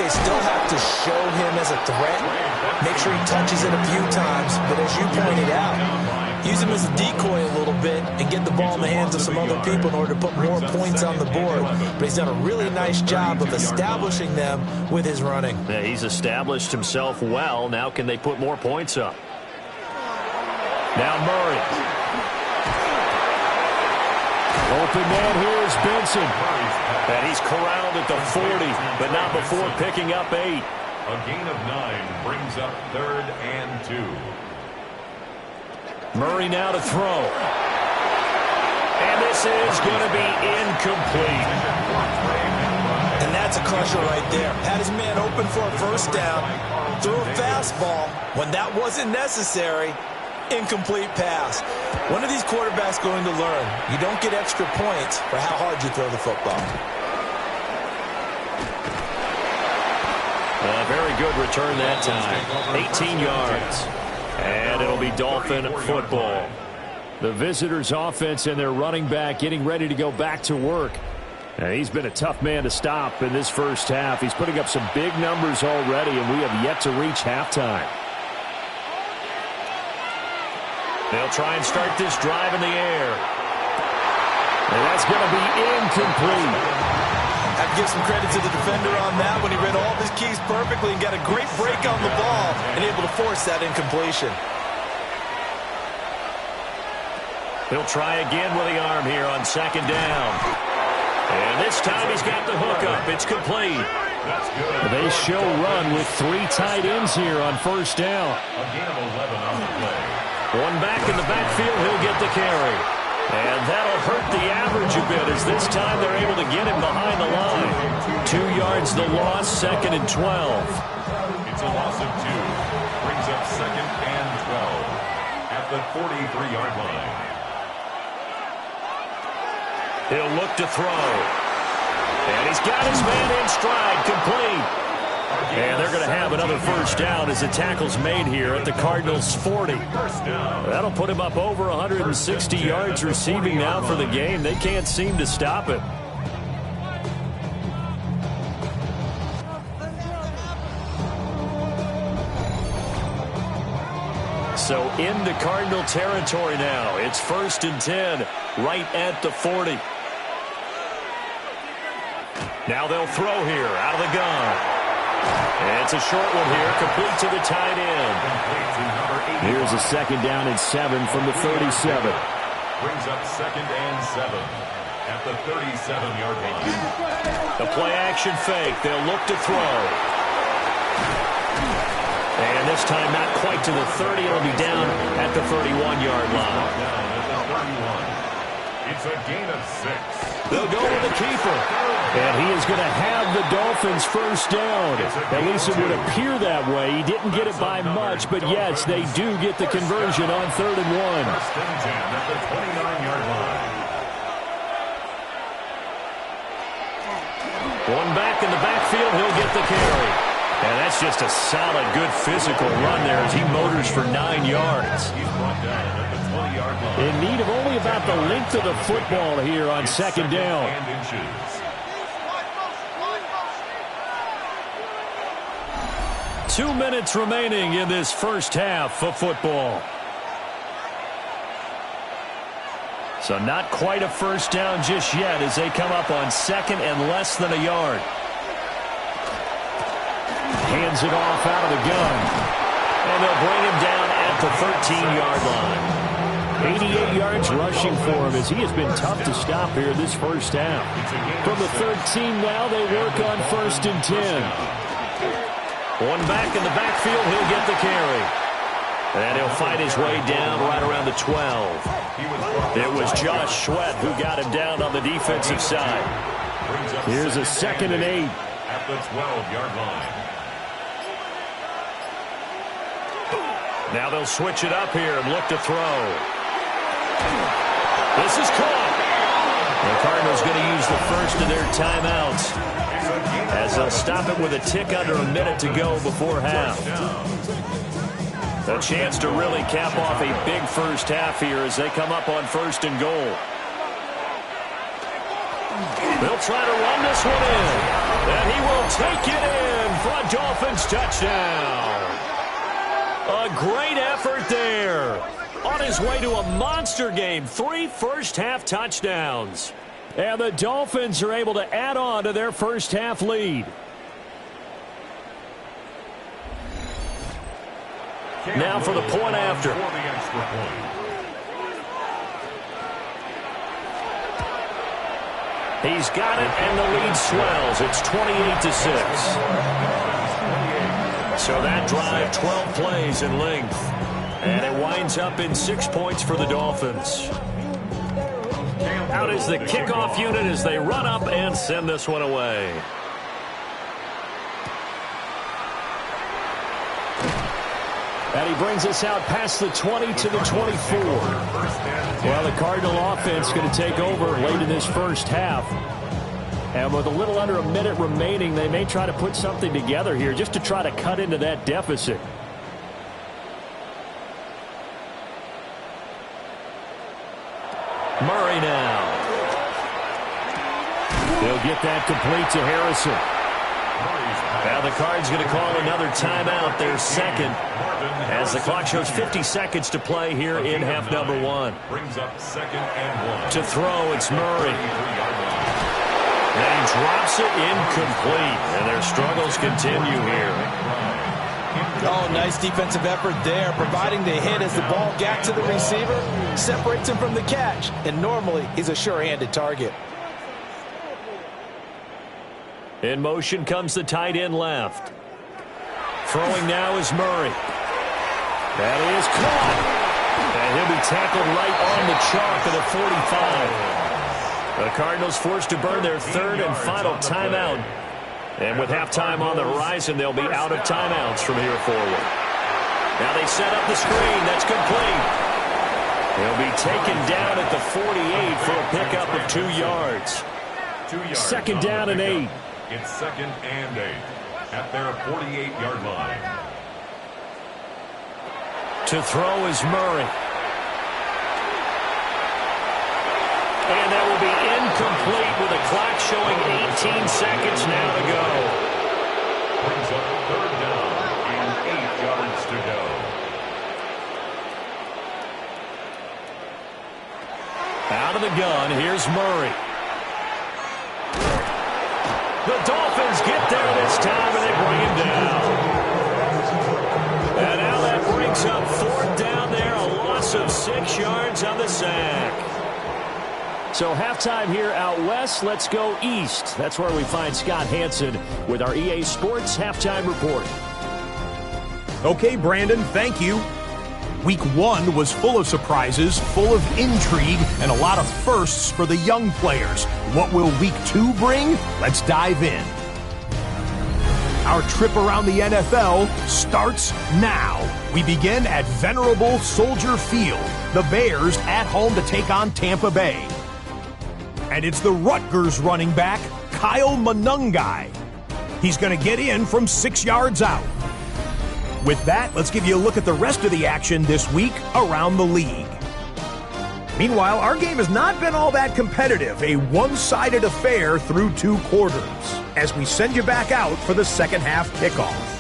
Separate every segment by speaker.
Speaker 1: they still have to show him as a threat, make sure he touches it a few times, but as you pointed out, use him as a decoy a little bit and get the ball in the hands of some other people in order to put more points on the board. But he's done a really nice job of establishing them with his running.
Speaker 2: Yeah, he's established himself well. Now can they put more points up? Now Murray. Open man here is Benson. And he's corralled at the 40, but not before picking up 8.
Speaker 3: A gain of 9 brings up 3rd and 2.
Speaker 2: Murray now to throw. And this is going to be incomplete.
Speaker 1: And that's a crusher right there. Had his man open for a first down, threw a fastball when that wasn't necessary. Incomplete pass. When are these quarterbacks going to learn? You don't get extra points for how hard you throw the football.
Speaker 2: Very good return that time. 18 yards. And it'll be Dolphin football. The visitors' offense and their running back getting ready to go back to work. And he's been a tough man to stop in this first half. He's putting up some big numbers already, and we have yet to reach halftime. They'll try and start this drive in the air. And that's going to be incomplete.
Speaker 1: I have to give some credit to the defender on that when he read all of his keys perfectly and got a great break on the ball and able to force that incompletion.
Speaker 2: He'll try again with the arm here on 2nd down. And this time he's got the hook up. It's complete.
Speaker 3: That's good.
Speaker 2: They show run with 3 tight ends here on 1st down.
Speaker 3: A gain of 11 on the play.
Speaker 2: One back in the backfield, he'll get the carry. And that'll hurt the average a bit as this time they're able to get him behind the line. 2 yards the loss, 2nd and 12.
Speaker 3: It's a loss of 2. Brings up 2nd and 12 at the 43-yard line.
Speaker 2: He'll look to throw. And he's got his man in stride, complete. And they're going to have another first down as the tackle's made here at the Cardinals' 40. That'll put him up over 160 yards receiving now for the game. They can't seem to stop it. So into Cardinal territory now. It's 1st and 10 right at the 40. Now they'll throw here out of the gun. It's a short one here, complete to the tight end. Here's a 2nd down and 7 from the 37.
Speaker 3: Brings up 2nd and 7 at the 37-yard line.
Speaker 2: The play action fake. They'll look to throw. And this time not quite to the 30. It'll be down at the 31-yard line.
Speaker 3: Down at the 31. It's a gain of 6.
Speaker 2: They'll go with the keeper. And he is going to have the Dolphins first down. At least it would appear that way. He didn't get it by much, but yes, they do get the conversion on 3rd and 1.
Speaker 3: 1st and 10 at the 29-yard line.
Speaker 2: One back in the backfield, he'll get the carry. And that's just a solid, good physical run there as he motors for 9 yards.
Speaker 3: He's brought down at the 20-yard line.
Speaker 2: In need of only about the length of the football here on 2nd down.
Speaker 3: And inches.
Speaker 2: 2 minutes remaining in this first half of football. So not quite a first down just yet as they come up on 2nd and less than a yard. Hands it off out of the gun. And they'll bring him down at the 13-yard line. 88 yards rushing for him as he has been tough to stop here this first half. From the 13 now, they work on 1st and 10. One back in the backfield, he'll get the carry. And he'll fight his way down right around the 12. It was Josh Sweat who got him down on the defensive side. Here's a 2nd and 8.
Speaker 3: At the 12-yard line.
Speaker 2: Now they'll switch it up here and look to throw. This is caught. The Cardinals going to use the first of their timeouts as they'll stop it with a tick under a minute to go before half. A chance to really cap off a big first half here as they come up on 1st and goal. They'll try to run this one in. And he will take it in for a Dolphins touchdown. A great effort there. On his way to a monster game, 3 first-half touchdowns. And the Dolphins are able to add on to their first-half lead. Now for the point after. He's got it, and the lead swells. It's 28-6. So that drive, 12 plays in length. And it winds up in 6 points for the Dolphins. Out is the kickoff unit as they run up and send this one away. And he brings us out past the 20 to the 24. Well, the Cardinal offense going to take over late in this first half. And with a little under a minute remaining, they may try to put something together here just to try to cut into that deficit. Murray now. He'll get that complete to Harrison. Now the Cards going to call another timeout, their second, as the clock shows 50 seconds to play here in half number 1.
Speaker 3: Brings up 2nd and 1.
Speaker 2: To throw, it's Murray. And he drops it incomplete, and their struggles continue here.
Speaker 1: Oh, nice defensive effort there, providing the hit as the ball got to the receiver, separates him from the catch, and normally he's a sure-handed target.
Speaker 2: In motion comes the tight end left. Throwing now is Murray. That is caught. And he'll be tackled right on the chalk of the 45. The Cardinals forced to burn their 3rd and final timeout. And with halftime on the horizon, they'll be out of timeouts from here forward. Now they set up the screen. That's complete. He'll be taken down at the 48 for a pickup of 2 yards.
Speaker 3: 2 yards.
Speaker 2: Second down and 8.
Speaker 3: It's 2nd and 8 at their 48-yard line.
Speaker 2: To throw is Murray. And that will be incomplete with the clock showing 18 seconds now to go.
Speaker 3: Brings up 3rd down and 8 yards to go.
Speaker 2: Out of the gun, here's Murray. The Dolphins get there this time, and they bring him down. And now that brings up 4th down there, a loss of 6 yards on the sack. So halftime here out west. Let's go east. That's where we find Scott Hansen with our EA Sports Halftime Report.
Speaker 4: Okay, Brandon, thank you. Week 1 was full of surprises, full of intrigue, and a lot of firsts for the young players. What will Week 2 bring? Let's dive in. Our trip around the NFL starts now. We begin at venerable Soldier Field. The Bears at home to take on Tampa Bay. And it's the Rutgers running back, Kyle Monungai. He's going to get in from 6 yards out. With that, let's give you a look at the rest of the action this week around the league. Meanwhile, our game has not been all that competitive, a one-sided affair through 2 quarters, as we send you back out for the second half kickoff.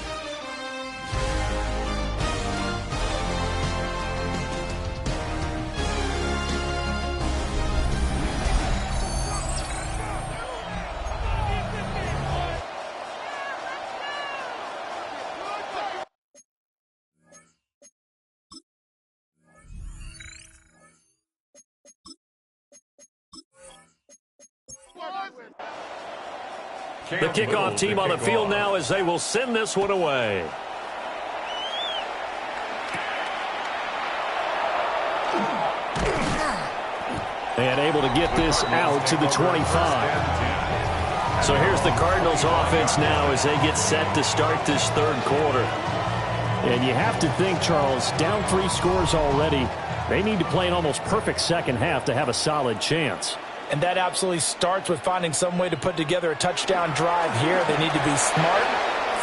Speaker 2: The kickoff team on the field now as they will send this one away. And able to get this out to the 25. So here's the Cardinals offense now as they get set to start this 3rd quarter. And you have to think, Charles, down 3 scores already. They need to play an almost perfect second half to have a solid chance.
Speaker 1: And that absolutely starts with finding some way to put together a touchdown drive here. They need to be smart,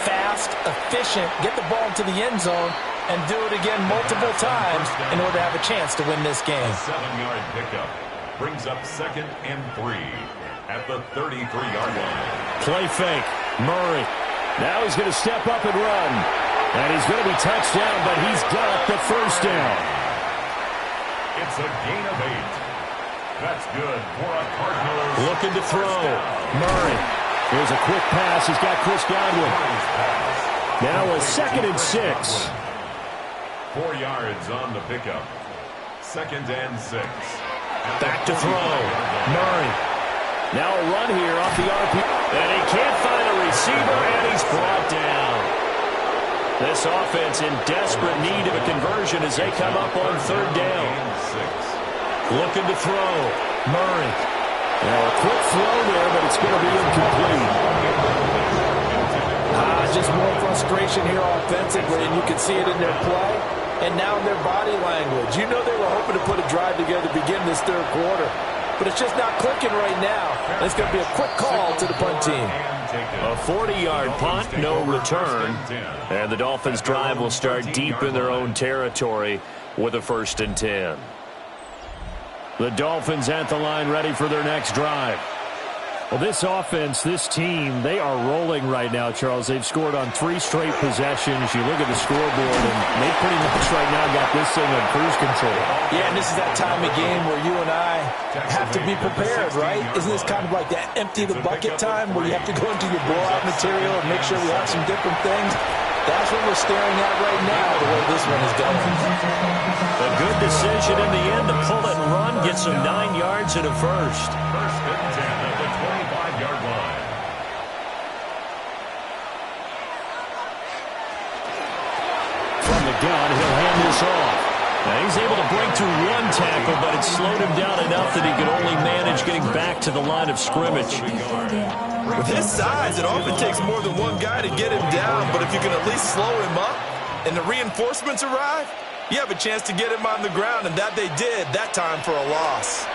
Speaker 1: fast, efficient, get the ball into the end zone, and do it again multiple times in order to have a chance to win this game.
Speaker 3: A 7-yard pickup brings up 2nd and 3 at the 33-yard line.
Speaker 2: Play fake. Murray. Now he's going to step up and run. And he's going to be touched down, but he's got the first down.
Speaker 3: It's a gain of 8. That's good for a Cardinals.
Speaker 2: Looking to throw. Murray. Here's a quick pass. He's got Chris Godwin. Now a 2nd and 6.
Speaker 3: 4 yards on the pickup. 2nd and 6.
Speaker 2: Back to throw. Murray. Now a run here off the RP. And he can't find a receiver, and he's brought down. This offense in desperate need of a conversion as they come up on 3rd down. Looking to throw. Murray. Now a quick throw there, but it's going to be incomplete.
Speaker 1: Just more frustration here offensively, and you can see it in their play and now in their body language. You know they were hoping to put a drive together to begin this 3rd quarter, but it's just not clicking right now. And it's going to be a quick call to the punt team.
Speaker 2: A 40-yard punt, no return. And the Dolphins' drive will start deep in their own territory with a 1st and 10. The Dolphins at the line ready for their next drive. Well, this offense, this team, they are rolling right now, Charles. They've scored on 3 straight possessions. You look at the scoreboard, and they pretty much right now got this thing on cruise control.
Speaker 1: Yeah, and this is that time of game where you and I have to be prepared, right? Isn't this kind of like that empty the bucket time where you have to go into your blowout material and make sure we have some different things? That's what we're staring at right now, the way this one is going.
Speaker 2: A good decision in the end to pull it and run, get some 9 yards and a first.
Speaker 3: 1st and 10 at the 25-yard line.
Speaker 2: From the gun, he'll hand this off. Now he's able to break through 1 tackle, but it slowed him down enough that he could only manage getting back to the line of scrimmage.
Speaker 1: With his size, it often takes more than one guy to get him down, but if you can at least slow him up and the reinforcements arrive, you have a chance to get him on the ground, and that they did, that time for a loss.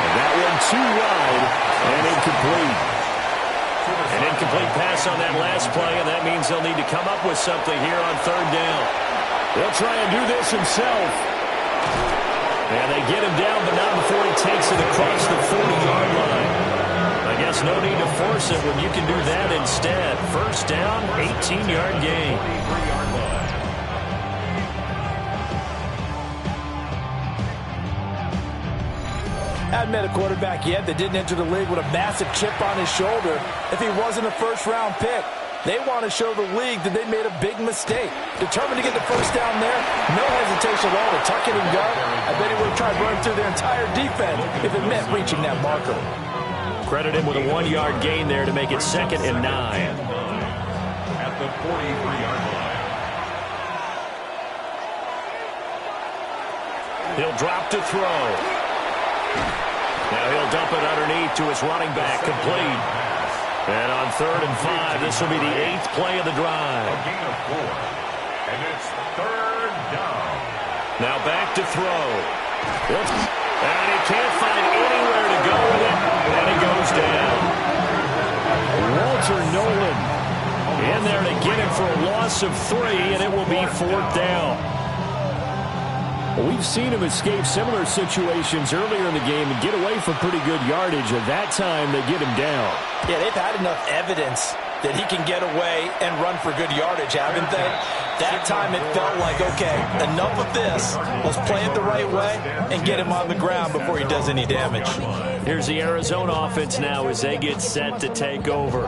Speaker 2: And that one too wide and incomplete. An incomplete pass on that last play, and that means they'll need to come up with something here on 3rd down. He'll try and do this himself. And they get him down, but not before he takes it across the 40-yard line. I guess no need to force it when you can do that instead. 1st down, 18-yard gain.
Speaker 1: Hadn't met a quarterback yet that didn't enter the league with a massive chip on his shoulder if he wasn't a 1st-round pick. They want to show the league that they made a big mistake. Determined to get the 1st down there, no hesitation at all to tuck it and go. I bet he would have tried running through their entire defense if it meant reaching that marker.
Speaker 2: Credit him with a 1-yard gain there to make it 2nd and 9.
Speaker 3: At the 43-yard line.
Speaker 2: He'll drop to throw. Now he'll dump it underneath to his running back, complete. And on 3rd and 5, this will be the 8th play of the drive.
Speaker 3: A gain of 4. And it's 3rd down.
Speaker 2: Now back to throw. And he can't find anywhere to go with it. And he goes down. Walter Nolan in there to get him for a loss of 3, and it will be 4th down. We've seen him escape similar situations earlier in the game and get away from pretty good yardage. At that time, they get him down.
Speaker 1: Yeah, they've had enough evidence that he can get away and run for good yardage, haven't they? That time it felt like, okay, enough of this. Let's play it the right way and get him on the ground before he does any damage.
Speaker 2: Here's the Arizona offense now as they get set to take over.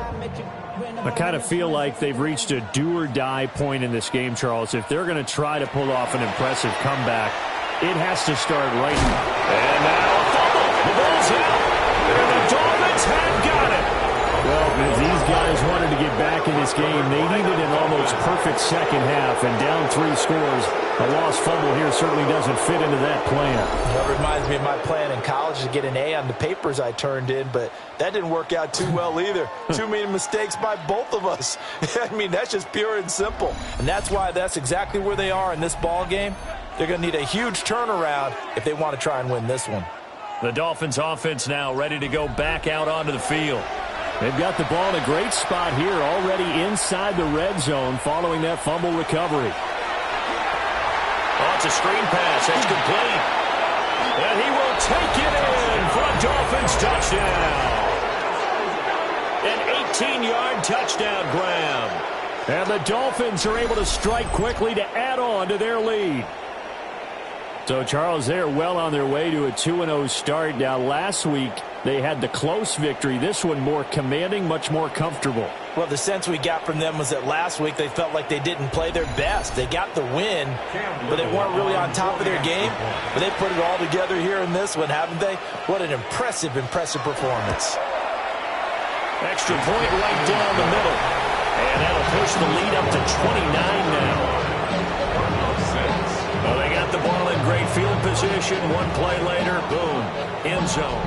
Speaker 2: I kind of feel like they've reached a do-or-die point in this game, Charles. If they're going to try to pull off an impressive comeback, it has to start right now. And now a fumble. The ball's out. And the Dolphins have got it. Well, if these guys wanted to get back in this game, they needed an almost perfect second half. And down 3 scores, a lost fumble here certainly doesn't fit into that plan.
Speaker 1: That reminds me of my plan in college to get an A on the papers I turned in, but that didn't work out too well either. Too many mistakes by both of us. I mean, that's just pure and simple. And that's why that's exactly where they are in this ball game. They're going to need a huge turnaround if they want to try and win this one.
Speaker 2: The Dolphins offense now ready to go back out onto the field. They've got the ball in a great spot here, already inside the red zone following that fumble recovery. Oh, it's a screen pass. It's complete. And he will take it in for a Dolphins touchdown. An 18-yard touchdown grab. And the Dolphins are able to strike quickly to add on to their lead. So, Charles, they are well on their way to a 2-0 start. Now, last week, they had the close victory. This one more commanding, much more comfortable.
Speaker 1: Well, the sense we got from them was that last week they felt like they didn't play their best. They got the win, but they weren't really on top of their game. But they put it all together here in this one, haven't they? What an impressive performance.
Speaker 2: Extra point right down the middle. And that'll push the lead up to 29 now. Well, they got the ball in great field position. One play later, boom, end zone.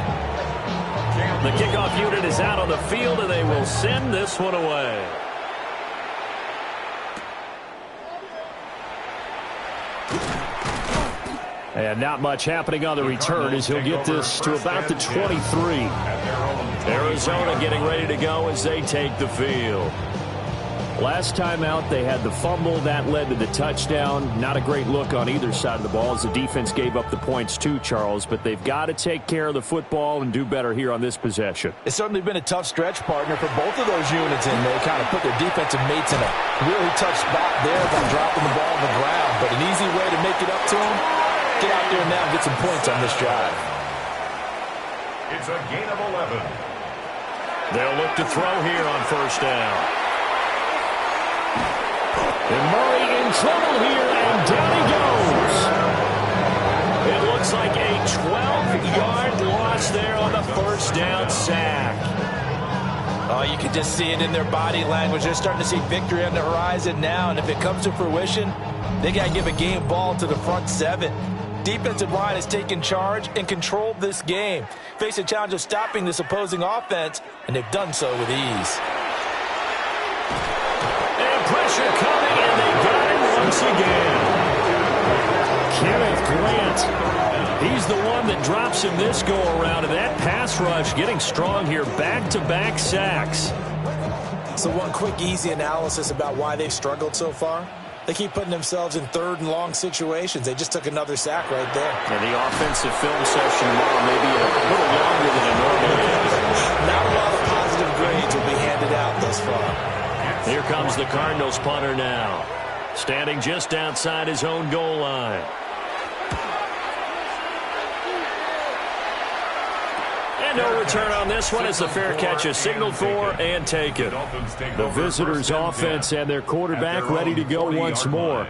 Speaker 2: The kickoff unit is out on the field, and they will send this one away. And not much happening on the return as he'll get this to about the 23. Arizona getting ready to go as they take the field. Last time out, they had the fumble. That led to the touchdown. Not a great look on either side of the ball as the defense gave up the points too, Charles. But they've got to take care of the football and do better here on this possession.
Speaker 1: It's certainly been a tough stretch, partner, for both of those units, and they kind of put their defensive mates in a really tough spot there by dropping the ball on the ground. But an easy way to make it up to them, get out there now and get some points on this drive.
Speaker 3: It's a gain of 11.
Speaker 2: They'll look to throw here on first down. And Murray in trouble here, and down he goes. It looks like a 12-yard loss there on the first down sack.
Speaker 1: Oh, you can just see it in their body language. They're starting to see victory on the horizon now, and if it comes to fruition, they got to give a game ball to the front seven. Defensive line has taken charge and controlled this game. Face a challenge of stopping this opposing offense, and they've done so with ease.
Speaker 2: Pressure coming, and they got him once again. Kenneth Grant, he's the one that drops him this go-around, and that pass rush getting strong here, back-to-back sacks.
Speaker 1: So one quick, easy analysis about why they've struggled so far. They keep putting themselves in third and long situations. They just took another sack right there.
Speaker 2: And the offensive film session tomorrow may be a little longer than it normally is.
Speaker 1: Not a lot of positive grades will be handed out thus far.
Speaker 2: Here comes the Cardinals punter now, standing just outside his own goal line. And no return on this one as the fair catch is signaled for and taken. The visitors' offense and their quarterback ready to go once more.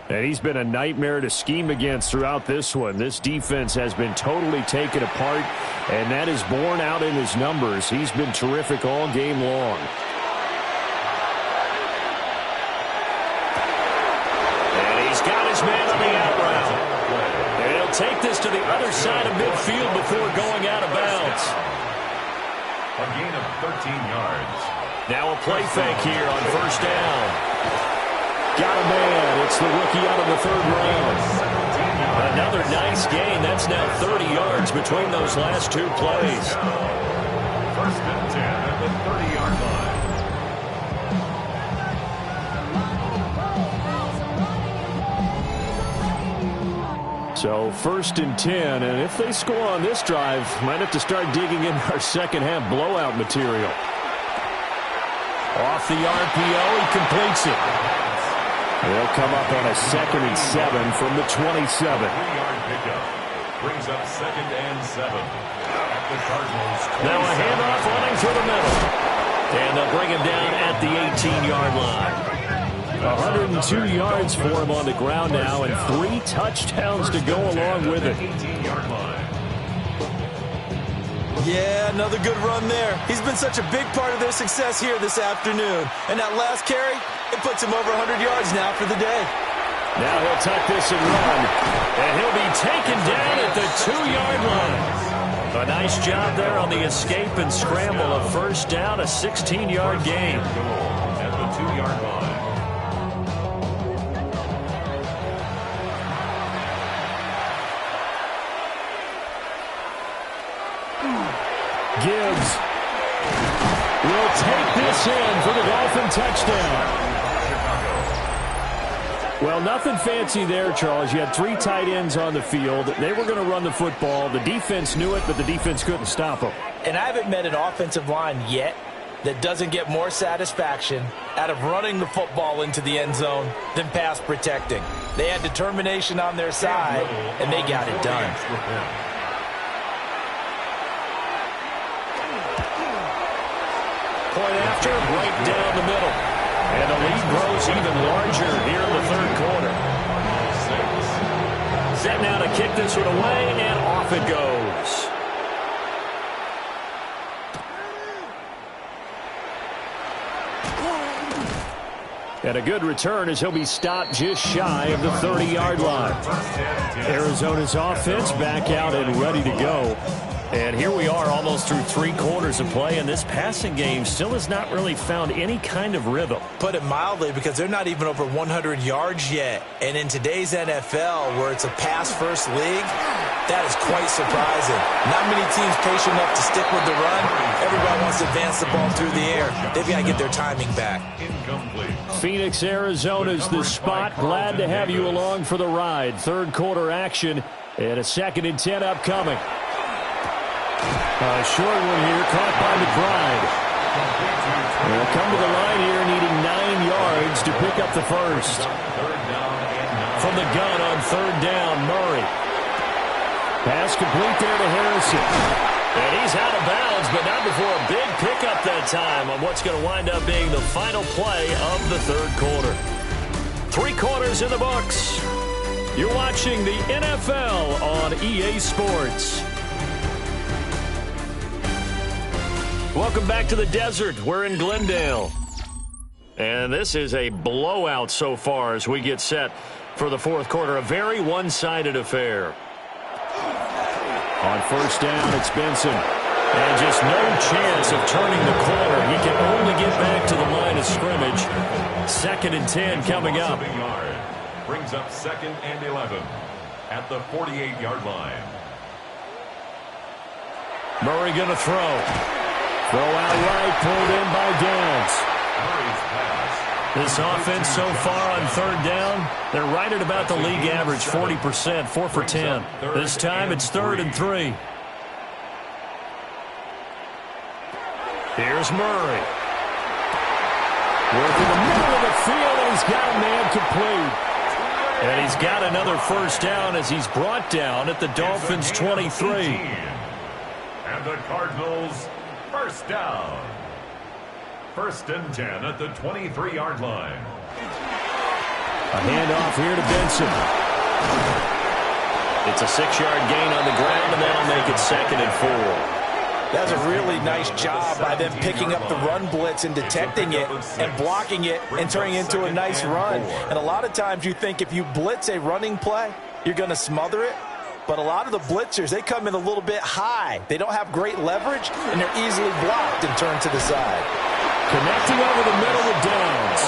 Speaker 2: And he's been a nightmare to scheme against throughout this one. This defense has been totally taken apart, and that is borne out in his numbers. He's been terrific all game long. Man on the out route. And he'll take this to the other side of midfield before going out of bounds.
Speaker 3: A gain of 13 yards.
Speaker 2: Now a play fake here on first down. Got a man. It's the rookie out of the third round. Another nice gain. That's now 30 yards between those last two plays.
Speaker 3: First and 10 at the 30-yard line.
Speaker 2: So first and 10, and if they score on this drive, might have to start digging in our second half blowout material. Off the RPO, he completes it. They'll come up on a 2nd and 7 from the 27.
Speaker 3: 3-yard pickup brings up 2nd and 7 at the Cardinals.
Speaker 2: Now a handoff running through the middle. And they'll bring him down at the 18-yard line. 102 yards for him on the ground now, and 3 touchdowns to go along with it.
Speaker 1: Yeah, another good run there. He's been such a big part of their success here this afternoon. And that last carry, it puts him over 100 yards now for the day.
Speaker 2: Now he'll tuck this and run, and he'll be taken down at the 2-yard line. A nice job there on the escape and scramble. A first down, a 16-yard gain.
Speaker 3: At the 2-yard line.
Speaker 2: Gibbs will take this in for the Dolphin touchdown. Well, nothing fancy there, Charles. You had 3 tight ends on the field. They were going to run the football. The defense knew it, but the defense couldn't stop them.
Speaker 1: And I haven't met an offensive line yet that doesn't get more satisfaction out of running the football into the end zone than pass protecting. They had determination on their side, and they got it done.
Speaker 2: Point after, right down the middle. And the lead grows even larger here in the third quarter. Set now to kick this one away, and off it goes. And a good return as he'll be stopped just shy of the 30-yard line. Arizona's offense back out and ready to go. And here we are almost through 3 quarters of play, and this passing game still has not really found any kind of rhythm.
Speaker 1: Put it mildly, because they're not even over 100 yards yet. And in today's NFL, where it's a pass-first league, that is quite surprising. Not many teams patient enough to stick with the run. Everybody wants to advance the ball through the air. They've got to get their timing back.
Speaker 2: Phoenix, Arizona's the spot. Glad to have you along for the ride. Third quarter action, and a 2nd and 10 upcoming. A short one here, caught by McBride. They'll come to the line here, needing 9 yards to pick up the first. From the gun on 3rd down, Murray. Pass complete there to Harrison. And he's out of bounds, but not before a big pickup that time on what's going to wind up being the final play of the third quarter. 3 quarters in the books. You're watching the NFL on EA Sports. Welcome back to the desert. We're in Glendale. And this is a blowout so far as we get set for the fourth quarter. A very one-sided affair. On 1st down, it's Benson. And just no chance of turning the corner. He can only get back to the line of scrimmage. 2nd and 10 coming up.
Speaker 3: Brings up 2nd and 11 at the 48-yard line.
Speaker 2: Murray going to throw. Throw out right, pulled in by Downs. This offense so far on 3rd down, they're right at about the league average, 40%, 4 for 10. This time it's 3rd and 3. Here's Murray. Working the middle of the field, and he's got a man complete. And he's got another 1st down as he's brought down at the Dolphins' 23.
Speaker 3: And the Cardinals' 1st down. 1st and 10 at the 23-yard line.
Speaker 2: A handoff here to Benson. It's a 6-yard gain on the ground, and that'll make it 2nd and 4.
Speaker 1: That was a really nice job by them picking up the run blitz and detecting it and blocking it and turning it into a nice run. And a lot of times you think if you blitz a running play, you're going to smother it. But a lot of the blitzers, they come in a little bit high. They don't have great leverage, and they're easily blocked and turned to the side.
Speaker 2: Connecting over the middle with Downs.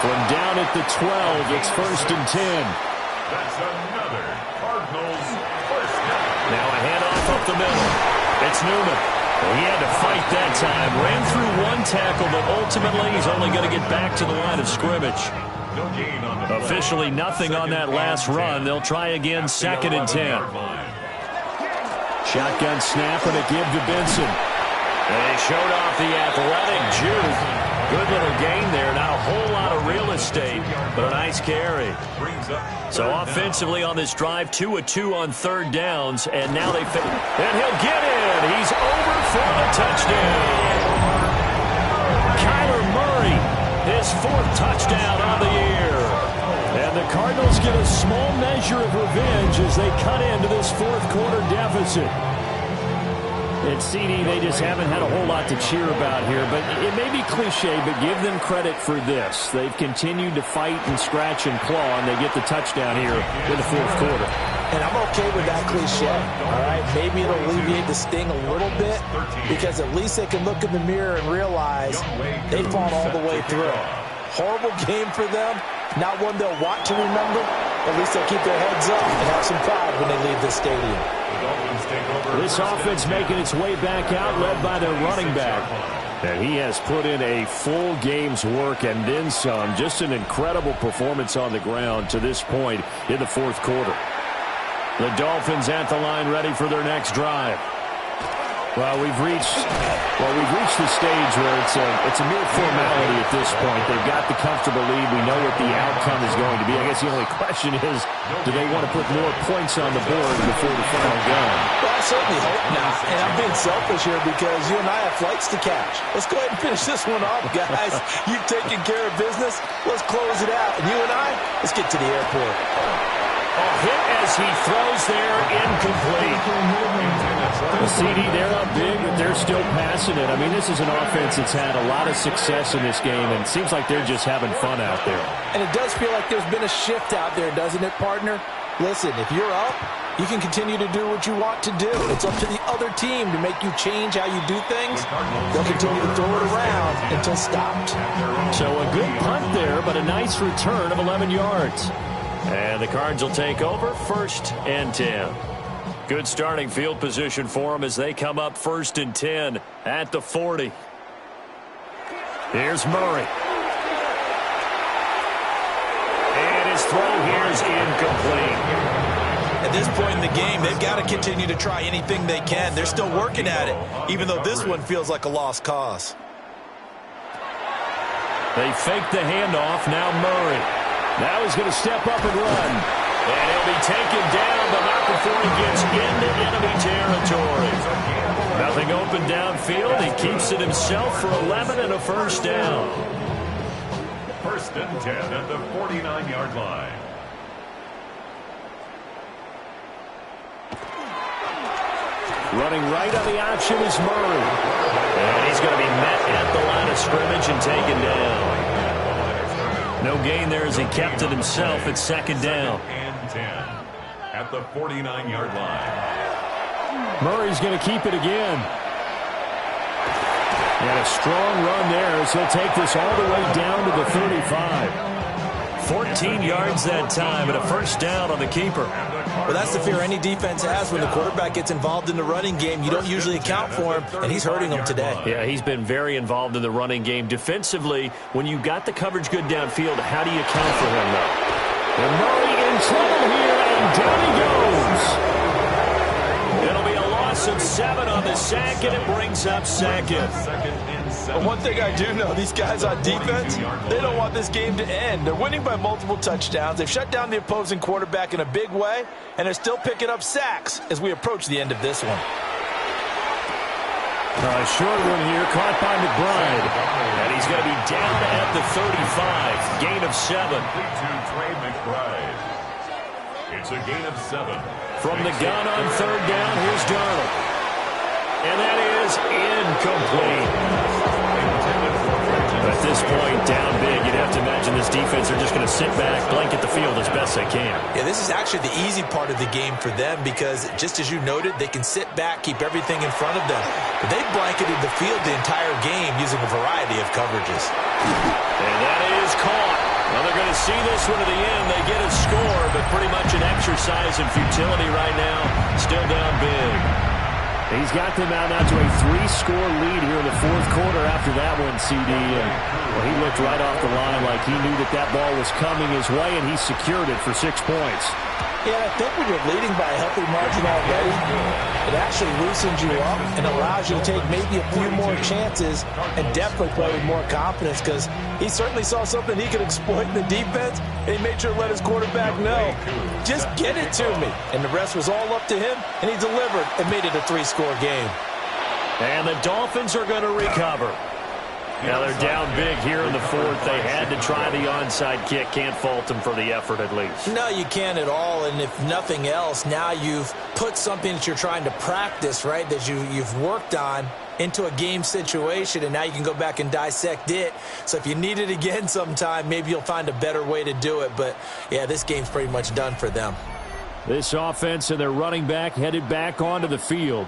Speaker 2: From down at the 12, it's 1st and 10.
Speaker 3: That's another Cardinals 1st down.
Speaker 2: Now a handoff up the middle. It's Newman. He had to fight that time. Ran through 1 tackle, but ultimately he's only going to get back to the line of scrimmage.
Speaker 3: No gain on the
Speaker 2: Officially nothing on that last run. They'll try again, 2nd and 10. Shotgun snap and a give to Benson. And they showed off the athletic juke. Good little gain there. Not a whole lot of real estate, but a nice carry. So offensively on this drive, 2 of 2 on 3rd downs, and now they fit. And he'll get in. He's over for the touchdown. Kyler Murray, his 4th touchdown on the year. And the Cardinals get a small measure of revenge as they cut into this 4th quarter deficit. And CD, they just haven't had a whole lot to cheer about here. But it may be cliche, but give them credit for this. They've continued to fight and scratch and claw, and they get the touchdown here in the 4th quarter.
Speaker 1: And I'm okay with that cliche, all right? Maybe it'll alleviate the sting a little bit because at least they can look in the mirror and realize they fought all the way through. Horrible game for them. Not one they'll want to remember. At least they'll keep their heads up and have some pride when they leave this stadium.
Speaker 2: This offense making its way back out, led by their running back. And he has put in a full game's work and then some. Just an incredible performance on the ground to this point in the 4th quarter. The Dolphins at the line ready for their next drive. Well, we've reached the stage where it's a mere formality at this point. They've got the comfortable lead. We know what the outcome is going to be. I guess the only question is, do they want to put more points on the board before the final gun?
Speaker 1: Well, I certainly hope not. And I'm being selfish here because you and I have flights to catch. Let's go ahead and finish this one off, guys. You've taken care of business. Let's close it out. And you and I, let's get to the airport.
Speaker 2: A hit as he throws there, incomplete. The CD, they're up big, but they're still passing it. I mean, this is an offense that's had a lot of success in this game, and it seems like they're just having fun out there.
Speaker 1: And it does feel like there's been a shift out there, doesn't it, partner? Listen, if you're up, you can continue to do what you want to do. It's up to the other team to make you change how you do things. They'll continue to throw it around until stopped.
Speaker 2: So a good punt there, but a nice return of 11 yards. And the Cards will take over 1st and 10. Good starting field position for them as they come up 1st and 10 at the 40. Here's Murray. And his throw here is incomplete.
Speaker 1: At this point in the game, they've got to continue to try anything they can. They're still working at it, even though this one feels like a lost cause.
Speaker 2: They fake the handoff. Now Murray. Now he's going to step up and run. And he'll be taken down, but not before he gets into enemy territory. Nothing open downfield. He keeps it himself for 11 and a first down.
Speaker 3: 1st and 10 at the 49-yard line.
Speaker 2: Running right on the option is Murray. And he's going to be met at the line of scrimmage and taken down. No gain there as he kept it himself at 2nd down.
Speaker 3: And 10 at the 49-yard line.
Speaker 2: Murray's going to keep it again. And a strong run there as he'll take this all the way down to the 35. 14 yards that time and a first down on the keeper.
Speaker 1: Well, that's the fear any defense has when the quarterback gets involved in the running game. You don't usually account for him, and he's hurting them today.
Speaker 2: Yeah, he's been very involved in the running game. Defensively, when you got the coverage good downfield, how do you account for him, though? And Murray in trouble here, and down he goes. It'll be a loss of 7 on the sack, and it brings up 2nd.
Speaker 1: But one thing I do know, these guys on defense, they don't want this game to end. They're winning by multiple touchdowns. They've shut down the opposing quarterback in a big way, and they're still picking up sacks as we approach the end of this one.
Speaker 2: A short one here, caught by McBride. And he's going to be down at the 35. Gain of 7.
Speaker 3: It's a gain of 7.
Speaker 2: From the gun on 3rd down, here's Darnold. And that is incomplete. At this point, down big, you'd have to imagine this defense are just going to sit back, blanket the field as best they can.
Speaker 1: Yeah, this is actually the easy part of the game for them because, just as you noted, they can sit back, keep everything in front of them. But they blanketed the field the entire game using a variety of coverages.
Speaker 2: And that is caught. Well, they're going to see this one to the end. They get a score, but pretty much an exercise in futility right now. Still down big. He's got them out now to a 3-score lead here in the 4th quarter after that one, CD. And, well, he looked right off the line like he knew that ball was coming his way, and he secured it for 6 points.
Speaker 1: Yeah, I think when you're leading by a healthy margin already, it actually loosens you up and allows you to take maybe a few more chances and definitely play with more confidence because he certainly saw something he could exploit in the defense, and he made sure to let his quarterback know, just get it to me. And the rest was all up to him, and he delivered and made it a 3-score game.
Speaker 2: And the Dolphins are going to recover. Now they're down big here in the 4th. They had to try the onside kick. Can't fault them for the effort at least.
Speaker 1: No, you can't at all. And if nothing else, now you've put something that you're trying to practice, right, that you've worked on into a game situation, and now you can go back and dissect it. So if you need it again sometime, maybe you'll find a better way to do it. But, yeah, this game's pretty much done for them.
Speaker 2: This offense and their running back headed back onto the field.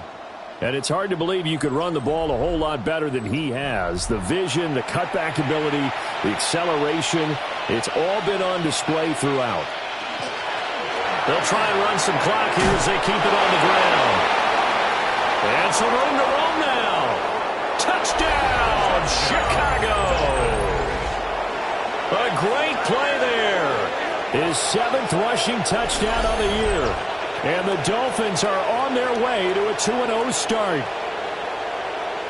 Speaker 2: And it's hard to believe you could run the ball a whole lot better than he has. The vision, the cutback ability, the acceleration, it's all been on display throughout. They'll try and run some clock here as they keep it on the ground. And some room to roam now. Touchdown, Chicago. A great play there. His 7th rushing touchdown of the year. And the Dolphins are on their way to a 2-0 start.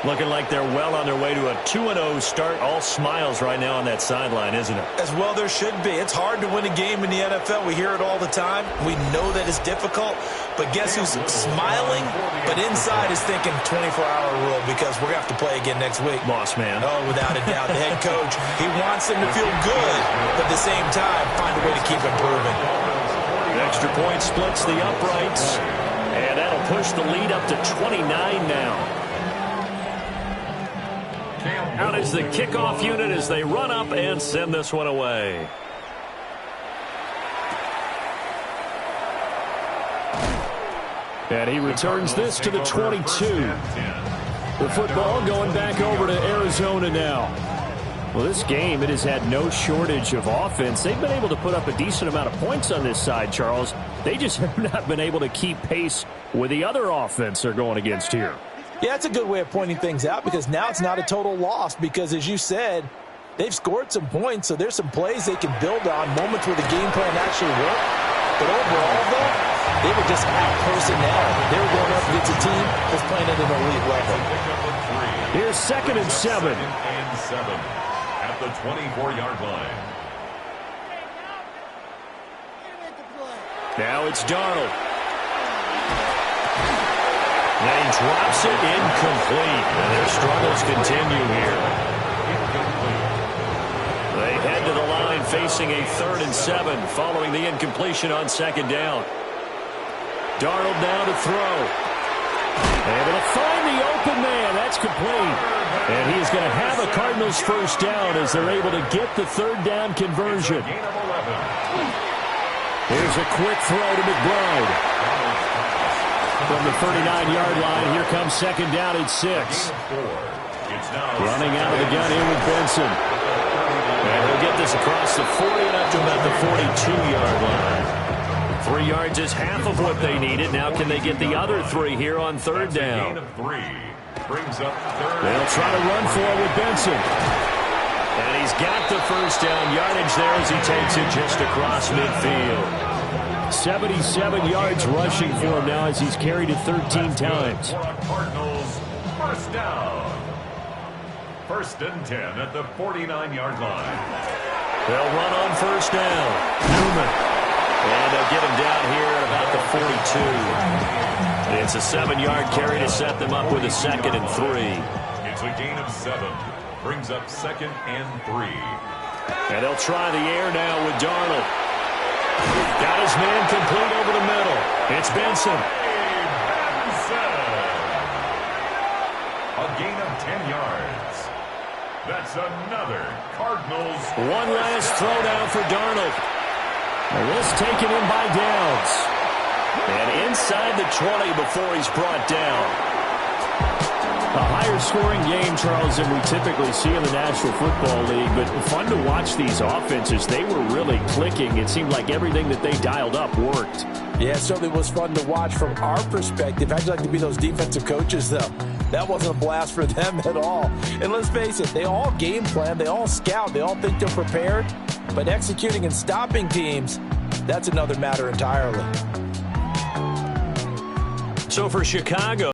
Speaker 2: Looking like they're well on their way to a 2-0 start. All smiles right now on that sideline, isn't it?
Speaker 1: As well there should be. It's hard to win a game in the NFL. We hear it all the time. We know that it's difficult. But guess who's smiling? But inside is thinking 24-hour rule because we're going to have to play again next week.
Speaker 2: Lost man.
Speaker 1: Oh, without a doubt. The head coach, he wants them to feel good. But at the same time, find a way to keep improving.
Speaker 2: The extra point splits the uprights. And that'll push the lead up to 29 now. Out is the kickoff unit as they run up and send this one away. And he returns this to the 22. The football going back over to Arizona now. Well, this game, it has had no shortage of offense. They've been able to put up a decent amount of points on this side, Charles. They just have not been able to keep pace with the other offense they're going against here.
Speaker 1: Yeah, that's a good way of pointing things out because now it's not a total loss because, as you said, they've scored some points, so there's some plays they can build on, moments where the game plan actually worked. But overall, though, they were just out-personnel. They were going up against a team that's playing at an elite level.
Speaker 2: Here's 2nd and 7.
Speaker 3: At the 24-yard line.
Speaker 2: Now it's Darnold. And he drops it incomplete. And their struggles continue here. They head to the line facing a 3rd and 7 following the incompletion on 2nd down. Darnold now to throw. Able to find the open man. That's complete. And he is going to have a Cardinals first down as they're able to get the 3rd down conversion. Here's a quick throw to McBride. From the 39-yard line, here comes 2nd down at 6. Running out of the gun here with Benson. And he'll get this across the 40 and up to about the 42-yard line. 3 yards is half of what they needed. Now can they get the other 3 here on 3rd down? They'll try to run for it with Benson. And he's got the first down yardage there as he takes it just across midfield. 77 yards rushing for him now as he's carried it 13 times.
Speaker 3: Cardinals first down. 1st and 10 at the 49-yard line.
Speaker 2: They'll run on first down. Newman. And they'll get him down here at about the 42. It's a 7-yard carry to set them up with a 2nd and 3.
Speaker 3: It's a gain of 7. Brings up 2nd and 3.
Speaker 2: And they'll try the air now with Darnold. Got his man complete over the middle. It's Benson.
Speaker 3: A gain of 10 yards. That's another Cardinals.
Speaker 2: One last throwdown for Darnold. And this taken in by Downs. And inside the 20 before he's brought down. A higher scoring game, Charles, than we typically see in the National Football League, but fun to watch these offenses. They were really clicking. It seemed like everything that they dialed up worked.
Speaker 1: Yeah, it certainly was fun to watch from our perspective. I'd like to be those defensive coaches, though. That wasn't a blast for them at all. And let's face it, they all game plan, they all scout, they all think they're prepared, but executing and stopping teams, that's another matter entirely.
Speaker 2: So for Chicago,